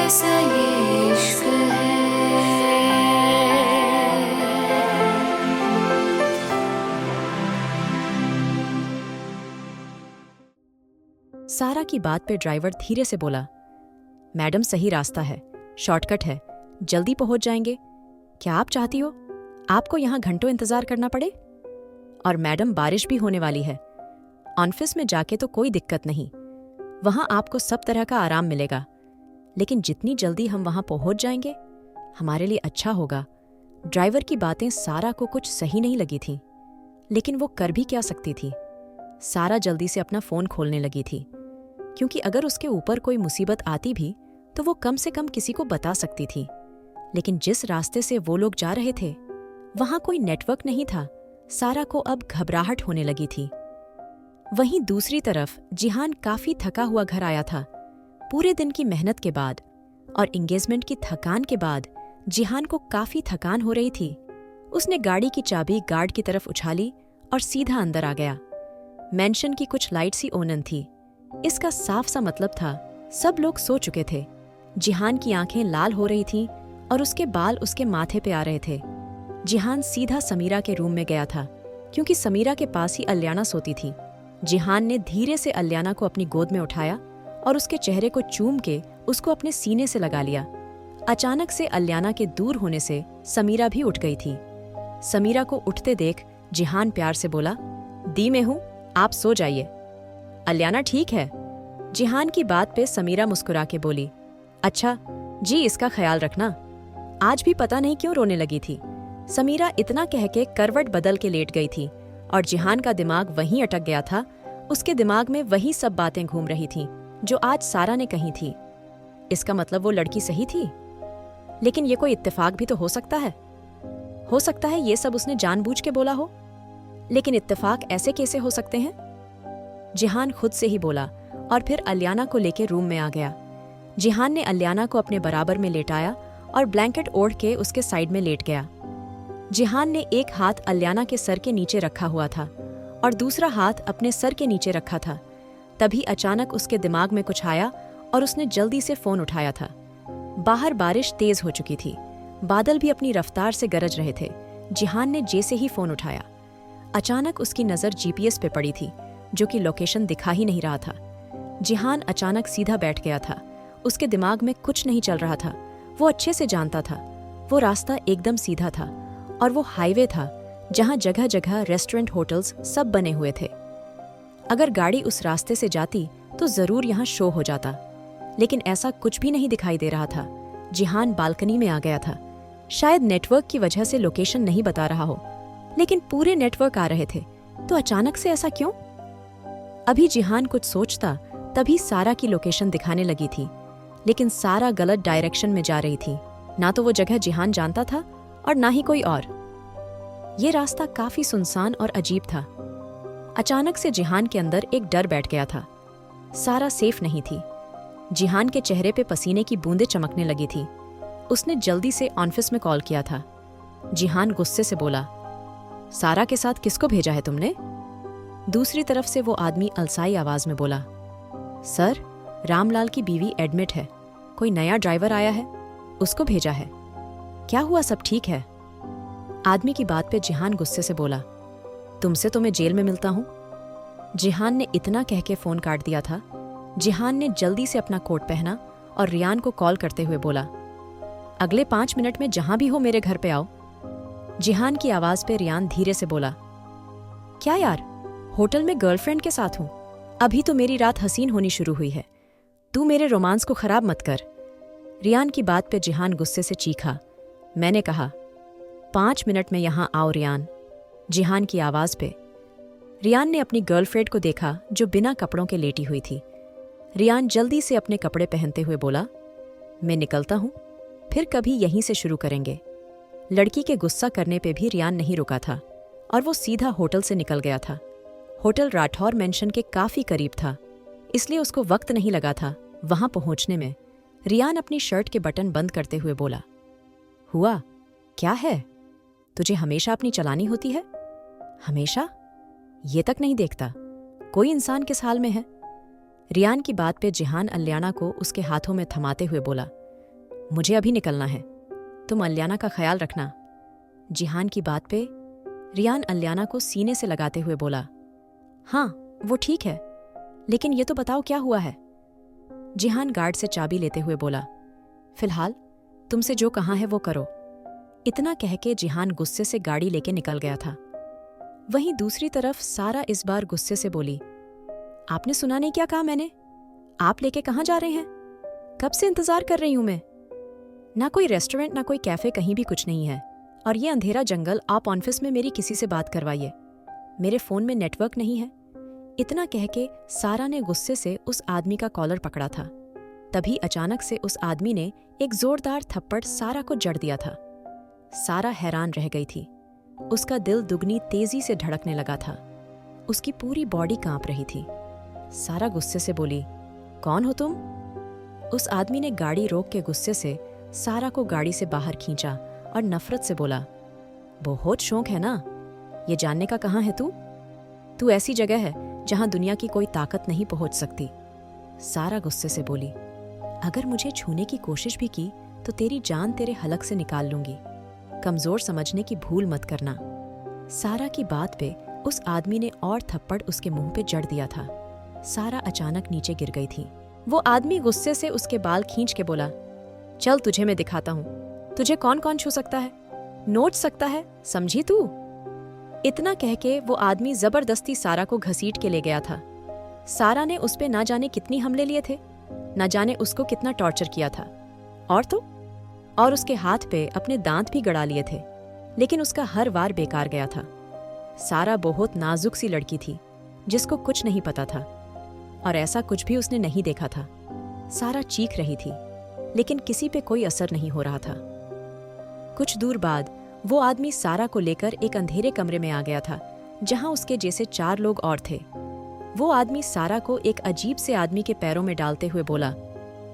कैसा ये इश्क है। सारा की बात पे ड्राइवर धीरे से बोला, मैडम सही रास्ता है, शॉर्टकट है, जल्दी पहुंच जाएंगे। क्या आप चाहती हो आपको यहां घंटों इंतजार करना पड़े? और मैडम बारिश भी होने वाली है, ऑफिस में जाके तो कोई दिक्कत नहीं, वहां आपको सब तरह का आराम मिलेगा, लेकिन जितनी जल्दी हम वहां पहुंच जाएंगे हमारे लिए अच्छा होगा। ड्राइवर की बातें सारा को कुछ सही नहीं लगी थीं, लेकिन वो कर भी क्या सकती थी। सारा जल्दी से अपना फोन खोलने लगी थी, क्योंकि अगर उसके ऊपर कोई मुसीबत आती भी तो वो कम से कम किसी को बता सकती थी। लेकिन जिस रास्ते से वो लोग जा रहे थे वहां कोई नेटवर्क नहीं था। सारा को अब घबराहट होने लगी थी। वहीं दूसरी तरफ जिहान काफी थका हुआ घर आया था। पूरे दिन की मेहनत के बाद और एंगेजमेंट की थकान के बाद जिहान को काफी थकान हो रही थी। उसने गाड़ी की चाबी गार्ड की तरफ उछाली और सीधा अंदर आ गया। मेंशन की कुछ लाइट्स ही ओनन थी। इसका साफ सा मतलब था सब लोग सो चुके थे। जिहान की आंखें लाल हो रही थीं और उसके बाल उसके माथे पे आ रहे थे। जिहान सीधा समीरा के रूम में गया था, क्योंकि समीरा के पास ही अल्याना सोती थी। जिहान ने धीरे से अल्याना को अपनी गोद में उठाया और उसके चेहरे को चूम के उसको अपने सीने से लगा लिया। अचानक से अल्याना के दूर होने से समीरा भी उठ गई थी। समीरा को उठते देख जिहान प्यार से बोला, दी में हूं, आप सो जाइए। अल्याना ठीक है? जिहान की बात पे समीरा मुस्कुरा के बोली, अच्छा जी, इसका ख्याल रखना। आज भी पता नहीं क्यों रोने लगी थी। समीरा इतना कह के करवट बदल के लेट गई थी और जिहान का दिमाग वहीं अटक गया था। उसके दिमाग में वही सब बातें घूम रही थीं जो आज सारा ने कही थी। इसका मतलब वो लड़की सही थी, लेकिन ये कोई इत्तेफाक भी तो हो सकता है। हो सकता है ये सब उसने जानबूझ के बोला हो, लेकिन इत्तेफाक ऐसे कैसे हो सकते हैं? जिहान खुद से ही बोला और फिर अल्याना को लेके रूम में आ गया। जिहान ने अल्याना को अपने बराबर में लेटाया और ब्लैंकेट ओढ़ के उसके साइड में लेट गया। जिहान ने एक हाथ अल्याना के सर के नीचे रखा हुआ था और दूसरा हाथ अपने सर के नीचे रखा था। तभी अचानक उसके दिमाग में कुछ आया और उसने जल्दी से फोन उठाया था। बाहर बारिश तेज हो चुकी थी, बादल भी अपनी रफ्तार से गरज रहे थे। जिहान ने जैसे ही फोन उठाया, अचानक उसकी नजर जीपीएस पे पड़ी थी, जो कि लोकेशन दिखा ही नहीं रहा था। जिहान अचानक सीधा बैठ गया था। उसके दिमाग में कुछ नहीं चल रहा था। वो अच्छे से जानता था वो रास्ता एकदम सीधा था और वो हाईवे था जहां जगह जगह रेस्टोरेंट, होटल्स सब बने हुए थे। अगर गाड़ी उस रास्ते से जाती तो जरूर यहाँ शो हो जाता, लेकिन ऐसा कुछ भी नहीं दिखाई दे रहा था। जिहान बालकनी में आ गया था। शायद नेटवर्क की वजह से लोकेशन नहीं बता रहा हो, लेकिन पूरे नेटवर्क आ रहे थे, तो अचानक से ऐसा क्यों? अभी जिहान कुछ सोचता तभी सारा की लोकेशन दिखाने लगी थी, लेकिन सारा गलत डायरेक्शन में जा रही थी। ना तो वो जगह जिहान जानता था और ना ही कोई और। ये रास्ता काफी सुनसान और अजीब था। अचानक से जिहान के अंदर एक डर बैठ गया था। सारा सेफ नहीं थी। जिहान के चेहरे पे पसीने की बूंदें चमकने लगी थी। उसने जल्दी से ऑफिस में कॉल किया था। जिहान गुस्से से बोला, सारा के साथ किसको भेजा है तुमने? दूसरी तरफ से वो आदमी अलसाई आवाज में बोला, सर, रामलाल की बीवी एडमिट है, कोई नया ड्राइवर आया है, उसको भेजा है। क्या हुआ, सब ठीक है? आदमी की बात पे जिहान गुस्से से बोला, तुमसे तो मैं जेल में मिलता हूं। जिहान ने इतना कह के फोन काट दिया था। जिहान ने जल्दी से अपना कोट पहना और रियान को कॉल करते हुए बोला, अगले 5 मिनट में जहां भी हो मेरे घर पे आओ। जिहान की आवाज पे रियान धीरे से बोला, क्या यार, होटल में गर्लफ्रेंड के साथ हूं, अभी तो मेरी रात हसीन होनी शुरू हुई है, तू मेरे रोमांस को खराब मत कर। रियान की बात पे जिहान गुस्से से चीखा, मैंने कहा 5 मिनट में यहां आओ रियान। जिहान की आवाज पे रियान ने अपनी गर्लफ्रेंड को देखा जो बिना कपड़ों के लेटी हुई थी। रियान जल्दी से अपने कपड़े पहनते हुए बोला, मैं निकलता हूं, फिर कभी यहीं से शुरू करेंगे। लड़की के गुस्सा करने पे भी रियान नहीं रुका था और वो सीधा होटल से निकल गया था। होटल राठौर मेंशन के काफी करीब था, इसलिए उसको वक्त नहीं लगा था वहां पहुंचने में। रियान अपनी शर्ट के बटन बंद करते हुए बोला, हुआ क्या है? तुझे हमेशा अपनी चलानी होती है? हमेशा? ये तक नहीं देखता कोई इंसान किस हाल में है? रियान की बात पे जिहान अल्याना को उसके हाथों में थमाते हुए बोला, मुझे अभी निकलना है, तुम अलियाना का ख्याल रखना। जिहान की बात पे रियान अलियाना को सीने से लगाते हुए बोला, हाँ वो ठीक है, लेकिन ये तो बताओ क्या हुआ है। जिहान गार्ड से चाबी लेते हुए बोला, फिलहाल तुमसे जो कहा है वो करो। इतना कह के जिहान गुस्से से गाड़ी लेके निकल गया था। वहीं दूसरी तरफ सारा इस बार गुस्से से बोली, आपने सुना नहीं क्या कहा मैंने? आप लेके कहाँ जा रहे हैं? कब से इंतजार कर रही हूं मैं। ना कोई रेस्टोरेंट ना कोई कैफे, कहीं भी कुछ नहीं है। और ये अंधेरा जंगल, आप ऑफिस में मेरी किसी से बात करवाइए, मेरे फोन में नेटवर्क नहीं है। इतना कह के सारा ने गुस्से से उस आदमी का कॉलर पकड़ा था। तभी अचानक से उस आदमी ने एक जोरदार थप्पड़ सारा को जड़ दिया था। सारा हैरान रह गई थी। उसका दिल दुगनी तेजी से धड़कने लगा था। उसकी पूरी बॉडी कांप रही थी। सारा गुस्से से बोली, कौन हो तुम? उस आदमी ने गाड़ी रोक के गुस्से से सारा को गाड़ी से बाहर खींचा और नफरत से बोला, बहुत शौक है ना ये जानने का, कहाँ है तू? तू ऐसी जगह है जहां दुनिया की कोई ताकत नहीं पहुंच सकती। सारा गुस्से से बोली, अगर मुझे छूने की कोशिश भी की तो तेरी जान तेरे हलक से निकाल लूंगी। कमजोर समझने की भूल मत करना। सारा की बात पे उस आदमी ने और थप्पड़ उसके मुंह पे जड़ दिया था। सारा अचानक नीचे गिर गई थी। वो आदमी गुस्से से उसके बाल खींच के बोला, चल तुझे मैं दिखाता हूं, तुझे कौन कौन छू सकता है, नोच सकता है, समझी तू? इतना कह के वो आदमी जबरदस्ती सारा को घसीट के ले गया था। सारा ने उस पे ना जाने कितनी हमले लिए थे, ना जाने उसको कितना टॉर्चर किया था। और उसके हाथ पे अपने दांत भी गड़ा लिए थे, लेकिन उसका हर वार बेकार गया था। सारा बहुत नाजुक सी लड़की थी जिसको कुछ नहीं पता था, और ऐसा कुछ भी उसने नहीं देखा था। सारा चीख रही थी, लेकिन किसी पे कोई असर नहीं हो रहा था। कुछ दूर बाद वो आदमी सारा को लेकर एक अंधेरे कमरे में आ गया था, जहां उसके जैसे 4 लोग और थे। वो आदमी सारा को एक अजीब से आदमी के पैरों में डालते हुए बोला,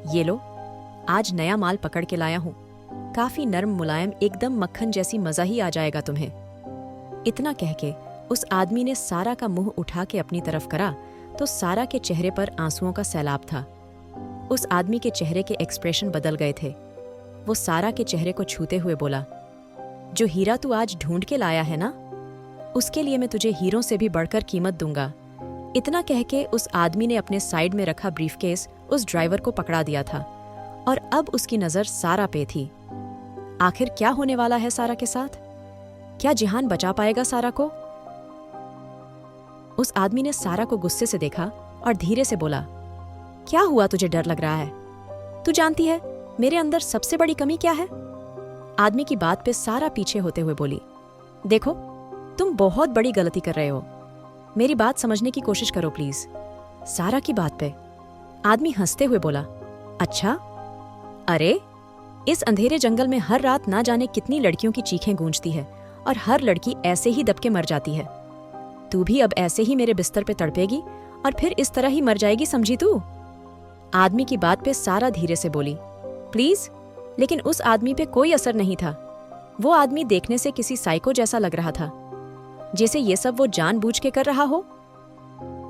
ये लो, आज नया माल पकड़ के लाया हूं, काफी नर्म मुलायम, एकदम मक्खन जैसी, मजा ही आ जाएगा तुम्हें। इतना कह के उस आदमी ने सारा का मुंह उठा के अपनी तरफ करा तो सारा के चेहरे पर आंसुओं का सैलाब था। उस आदमी के चेहरे के एक्सप्रेशन बदल गए थे। वो सारा के चेहरे को छूते हुए बोला, जो हीरा तू आज ढूंढ के लाया है ना, उसके लिए मैं तुझे हीरों से भी बढ़कर कीमत दूंगा। इतना कह के उस आदमी ने अपने साइड में रखा ब्रीफकेस उस ड्राइवर को पकड़ा दिया था, और अब उसकी नजर सारा पे थी। आखिर क्या होने वाला है सारा के साथ? क्या जिहान बचा पाएगा सारा को? उस आदमी ने सारा को गुस्से से देखा और धीरे से बोला, क्या हुआ, तुझे डर लग रहा है? तू जानती है मेरे अंदर सबसे बड़ी कमी क्या है? आदमी की बात पे सारा पीछे होते हुए बोली, देखो तुम बहुत बड़ी गलती कर रहे हो, मेरी बात समझने की कोशिश करो प्लीज। सारा की बात पे आदमी हंसते हुए बोला, अच्छा, अरे इस अंधेरे जंगल में हर रात ना जाने कितनी लड़कियों की चीखें गूंजती है, और हर लड़की ऐसे ही दबके मर जाती है। तू भी अब ऐसे ही मेरे बिस्तर पे तड़पेगी और फिर इस तरह ही मर जाएगी, समझी तू? आदमी की बात पे सारा धीरे से बोली, प्लीज। लेकिन उस आदमी पे कोई असर नहीं था। वो आदमी देखने से किसी साइको जैसा लग रहा था, जैसे ये सब वो जानबूझ के कर रहा हो।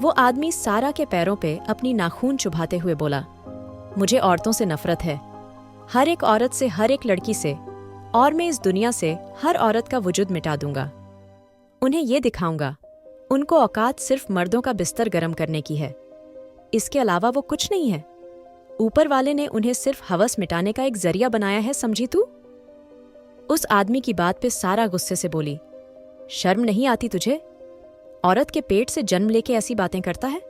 वो आदमी सारा के पैरों पे अपनी नाखून चुभाते हुए बोला, मुझे औरतों से नफरत है, हर एक औरत से, हर एक लड़की से, और मैं इस दुनिया से हर औरत का वजूद मिटा दूंगा। उन्हें ये दिखाऊंगा उनको औकात सिर्फ मर्दों का बिस्तर गर्म करने की है, इसके अलावा वो कुछ नहीं है। ऊपर वाले ने उन्हें सिर्फ हवस मिटाने का एक जरिया बनाया है, समझी तू? उस आदमी की बात पे सारा गुस्से से बोली, शर्म नहीं आती तुझे? औरत के पेट से जन्म लेके ऐसी बातें करता है?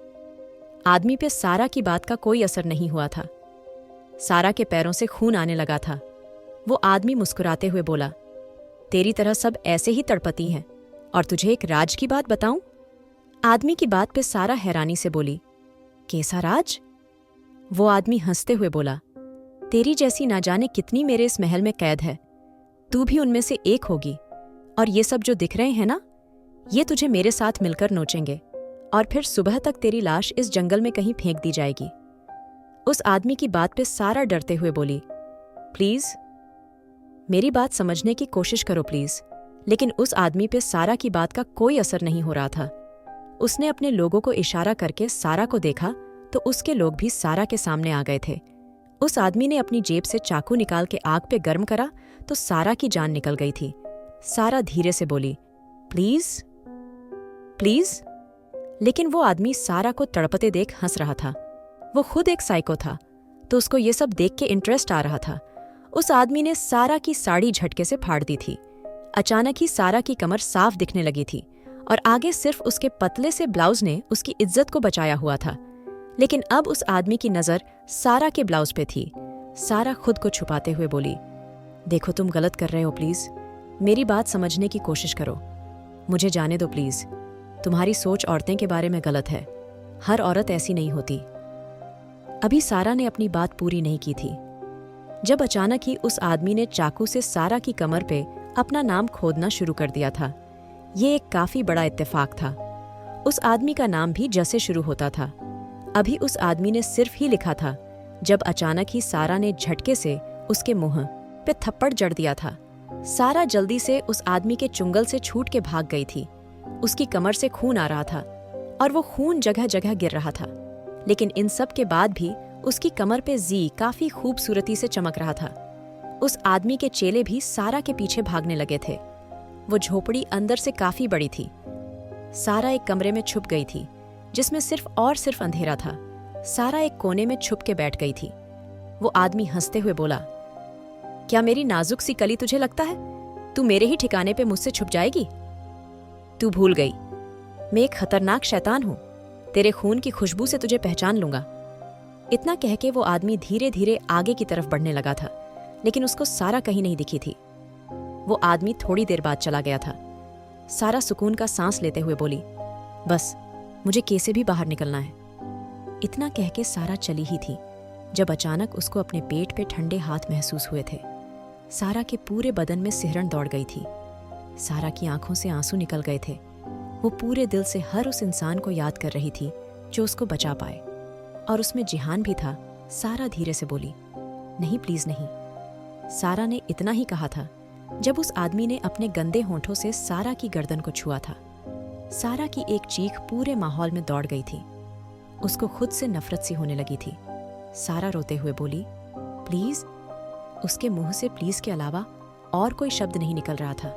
आदमी पे सारा की बात का कोई असर नहीं हुआ था। सारा के पैरों से खून आने लगा था। वो आदमी मुस्कुराते हुए बोला, तेरी तरह सब ऐसे ही तड़पती हैं, और तुझे एक राज की बात बताऊं? आदमी की बात पे सारा हैरानी से बोली, कैसा राज? वो आदमी हंसते हुए बोला, तेरी जैसी ना जाने कितनी मेरे इस महल में कैद है, तू भी उनमें से एक होगी, और ये सब जो दिख रहे हैं ना, ये तुझे मेरे साथ मिलकर नोचेंगे, और फिर सुबह तक तेरी लाश इस जंगल में कहीं फेंक दी जाएगी। उस आदमी की बात पे सारा डरते हुए बोली, प्लीज मेरी बात समझने की कोशिश करो प्लीज। लेकिन उस आदमी पे सारा की बात का कोई असर नहीं हो रहा था। उसने अपने लोगों को इशारा करके सारा को देखा तो उसके लोग भी सारा के सामने आ गए थे। उस आदमी ने अपनी जेब से चाकू निकाल के आग पे गर्म करा तो सारा की जान निकल गई थी। सारा धीरे से बोली, प्लीज प्लीज। लेकिन वो आदमी सारा को तड़पते देख हंस रहा था। वो खुद एक साइको था, तो उसको ये सब देख के इंटरेस्ट आ रहा था। उस आदमी ने सारा की साड़ी झटके से फाड़ दी थी। अचानक ही सारा की कमर साफ दिखने लगी थी और आगे सिर्फ उसके पतले से ब्लाउज ने उसकी इज्जत को बचाया हुआ था। लेकिन अब उस आदमी की नजर सारा के ब्लाउज पे थी। सारा खुद को छुपाते हुए बोली, देखो तुम गलत कर रहे हो, प्लीज मेरी बात समझने की कोशिश करो, मुझे जाने दो प्लीज। तुम्हारी सोच औरतें के बारे में गलत है, हर औरत ऐसी नहीं होती। अभी सारा ने अपनी बात पूरी नहीं की थी जब अचानक ही उस आदमी ने चाकू से सारा की कमर पे अपना नाम खोदना शुरू कर दिया था। ये एक काफी बड़ा इत्तेफाक था। उस आदमी का नाम भी ज से शुरू होता था। अभी उस आदमी ने सिर्फ ही लिखा था जब अचानक ही सारा ने झटके से उसके मुंह पे थप्पड़ जड़ दिया था। सारा जल्दी से उस आदमी के चुंगल से छूट के भाग गई थी। उसकी कमर से खून आ रहा था और वो खून जगह जगह गिर रहा था। लेकिन इन सब के बाद भी उसकी कमर पे जी काफी खूबसूरती से चमक रहा था। उस आदमी के चेले भी सारा के पीछे भागने लगे थे। वो झोपड़ी अंदर से काफी बड़ी थी। सारा एक कमरे में छुप गई थी जिसमें सिर्फ अंधेरा था। सारा एक कोने में छुप के बैठ गई थी। वो आदमी हंसते हुए बोला, क्या मेरी नाजुक सी कली तुझे लगता है तू मेरे ही ठिकाने पे मुझसे छुप जाएगी? तू भूल गई, मैं एक खतरनाक शैतान हूं। तेरे खून की खुशबू से तुझे पहचान लूंगा। इतना कह के वो आदमी धीरे धीरे आगे की तरफ बढ़ने लगा था, लेकिन उसको सारा कहीं नहीं दिखी थी। वो आदमी थोड़ी देर बाद चला गया था। सारा सुकून का सांस लेते हुए बोली, बस मुझे कैसे भी बाहर निकलना है। इतना कह के सारा चली ही थी जब अचानक उसको अपने पेट पे ठंडे हाथ महसूस हुए थे। सारा के पूरे बदन में सिहरन दौड़ गई थी। सारा की आंखों से आंसू निकल गए थे। वो पूरे दिल से हर उस इंसान को याद कर रही थी जो उसको बचा पाए, और उसमें जिहान भी था। सारा धीरे से बोली, नहीं प्लीज नहीं। सारा ने इतना ही कहा था जब उस आदमी ने अपने गंदे होंठों से सारा की गर्दन को छुआ था। सारा की एक चीख पूरे माहौल में दौड़ गई थी। उसको खुद से नफरत सी होने लगी थी। सारा रोते हुए बोली, प्लीज। उसके मुंह से प्लीज के अलावा और कोई शब्द नहीं निकल रहा था।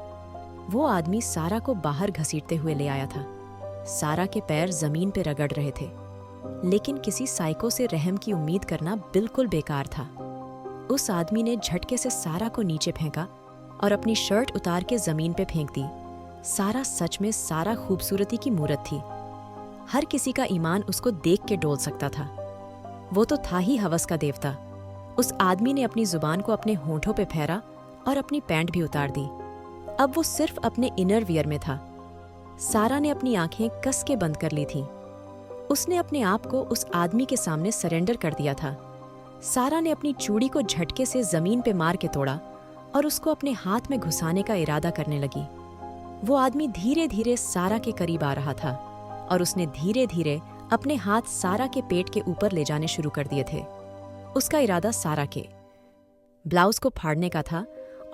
वो आदमी सारा को बाहर घसीटते हुए ले आया था। सारा के पैर जमीन पे रगड़ रहे थे, लेकिन किसी साइको से रहम की उम्मीद करना बिल्कुल बेकार था। उस आदमी ने झटके से सारा को नीचे फेंका और अपनी शर्ट उतार के जमीन पे फेंक दी। सारा सच में सारा खूबसूरती की मूरत थी। हर किसी का ईमान उसको देख के डोल सकता था। वो तो था ही हवस का देवता। उस आदमी ने अपनी जुबान को अपने होंठों पे फेरा और अपनी पैंट भी उतार दी। अब वो सिर्फ अपने इनर वियर में था। सारा ने अपनी आंखें कस के बंद कर ली थीं। उसने अपने आप को उस आदमी के सामने सरेंडर कर दिया था। सारा ने अपनी चूड़ी को झटके से जमीन पे मार के तोड़ा और उसको अपने हाथ में घुसाने का इरादा करने लगी। वो आदमी धीरे धीरे सारा के करीब आ रहा था और उसने धीरे धीरे अपने हाथ सारा के पेट के ऊपर ले जाने शुरू कर दिए थे। उसका इरादा सारा के ब्लाउज को फाड़ने का था,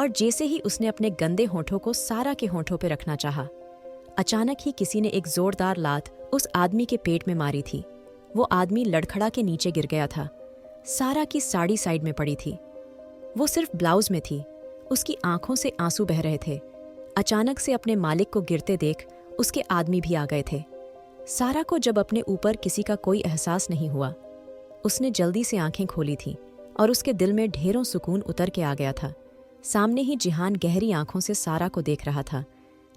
और जैसे ही उसने अपने गंदे होंठों को सारा के होंठों पे रखना चाहा, अचानक ही किसी ने एक जोरदार लात उस आदमी के पेट में मारी थी। वो आदमी लड़खड़ा के नीचे गिर गया था। सारा की साड़ी साइड में पड़ी थी। वो सिर्फ ब्लाउज में थी। उसकी आंखों से आंसू बह रहे थे। अचानक से अपने मालिक को गिरते देख उसके आदमी भी आ गए थे। सारा को जब अपने ऊपर किसी का कोई एहसास नहीं हुआ, उसने जल्दी से आंखें खोली थीं और उसके दिल में ढेरों सुकून उतर के आ गया था। सामने ही जिहान गहरी आंखों से सारा को देख रहा था,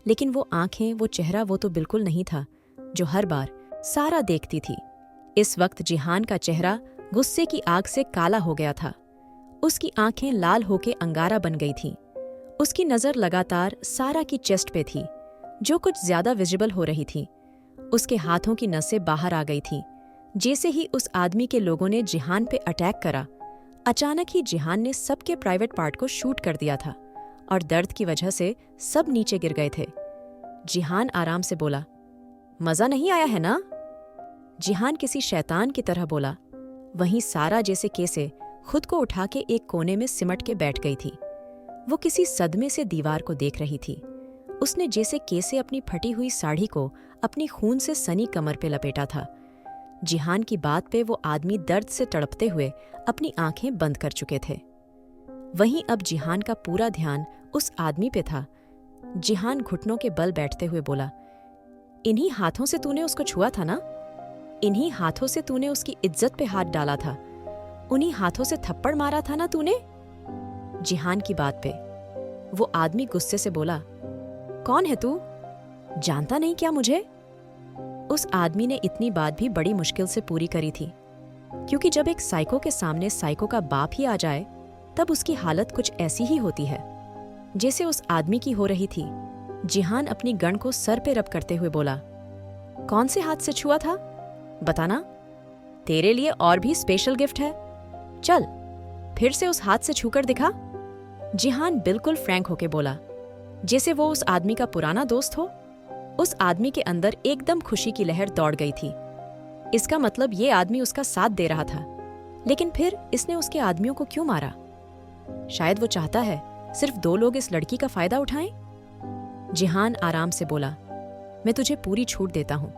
लेकिन वो आंखें, वो चेहरा, वो तो बिल्कुल नहीं था जो हर बार सारा देखती थी। इस वक्त जिहान का चेहरा गुस्से की आग से काला हो गया था। उसकी आंखें लाल होके अंगारा बन गई थीं। उसकी नजर लगातार सारा की चेस्ट पे थी, जो कुछ ज्यादा विजिबल हो रही थी। उसके हाथों की नसें बाहर आ गई थीं। जैसे ही उस आदमी के लोगों ने जिहान पे अटैक करा, अचानक ही जिहान ने सबके प्राइवेट पार्ट को शूट कर दिया था और दर्द की वजह से सब नीचे गिर गए थे। जिहान आराम से बोला, मजा नहीं आया है ना? जिहान किसी शैतान की तरह बोला। वहीं सारा जैसे कैसे खुद को उठा के एक कोने में सिमट के बैठ गई थी। वो किसी सदमे से दीवार को देख रही थी। उसने जैसे कैसे अपनी फटी हुई साड़ी को अपनी खून से सनी कमर पे लपेटा था। जिहान की बात पे वो आदमी दर्द से तड़पते हुए अपनी आंखें बंद कर चुके थे। वहीं अब जिहान का पूरा ध्यान उस आदमी पे था। जिहान घुटनों के बल बैठते हुए बोला, इन्हीं हाथों से तूने उसको छुआ था ना? इन्हीं हाथों से तूने उसकी इज्जत पे हाथ डाला था? उन्हीं हाथों से थप्पड़ मारा था ना तूने? जिहान की बात पे वो आदमी गुस्से से बोला, कौन है तू? जानता नहीं क्या मुझे? उस आदमी ने इतनी बात भी बड़ी मुश्किल से पूरी करी थी, क्योंकि जब एक साइको के सामने साइको का बाप ही आ जाए तब उसकी हालत कुछ ऐसी ही होती है जैसे उस आदमी की हो रही थी। जिहान अपनी गन को सर पे रब करते हुए बोला, कौन से हाथ से छुआ था? बताना, तेरे लिए और भी स्पेशल गिफ्ट है। चल फिर से उस हाथ से छूकर दिखा। जिहान बिल्कुल फ्रैंक होके बोला, जैसे वो उस आदमी का पुराना दोस्त हो। उस आदमी के अंदर एकदम खुशी की लहर दौड़ गई थी। इसका मतलब ये आदमी उसका साथ दे रहा था, लेकिन फिर इसने उसके आदमियों को क्यों मारा? शायद वो चाहता है सिर्फ 2 लोग इस लड़की का फायदा उठाएं। जिहान आराम से बोला, मैं तुझे पूरी छूट देता हूं।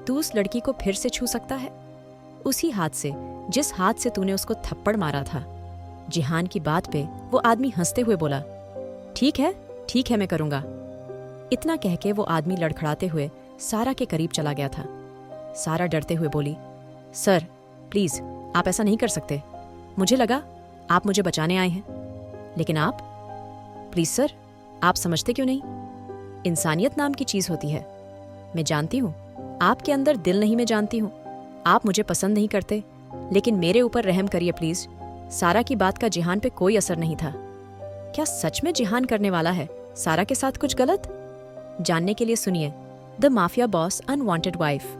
तू उस लड़की को फिर से छू सकता है, उसी हाथ से जिस हाथ से तूने उसको थप्पड़ मारा था। जिहान की बात पे वो आदमी हंसते हुए बोला, ठीक है मैं करूंगा। इतना कह के वो आदमी लड़खड़ाते हुए सारा के करीब चला गया था। सारा डरते हुए बोली, सर प्लीज आप ऐसा नहीं कर सकते। मुझे लगा आप मुझे बचाने आए हैं, लेकिन आप, प्लीज सर आप समझते क्यों नहीं? इंसानियत नाम की चीज होती है। मैं जानती हूं आपके अंदर दिल नहीं, मैं जानती हूं आप मुझे पसंद नहीं करते, लेकिन मेरे ऊपर रहम करिए प्लीज। सारा की बात का जिहान पे कोई असर नहीं था। क्या सच में जिहान करने वाला है सारा के साथ कुछ गलत? जानने के लिए सुनिए the mafia boss unwanted wife.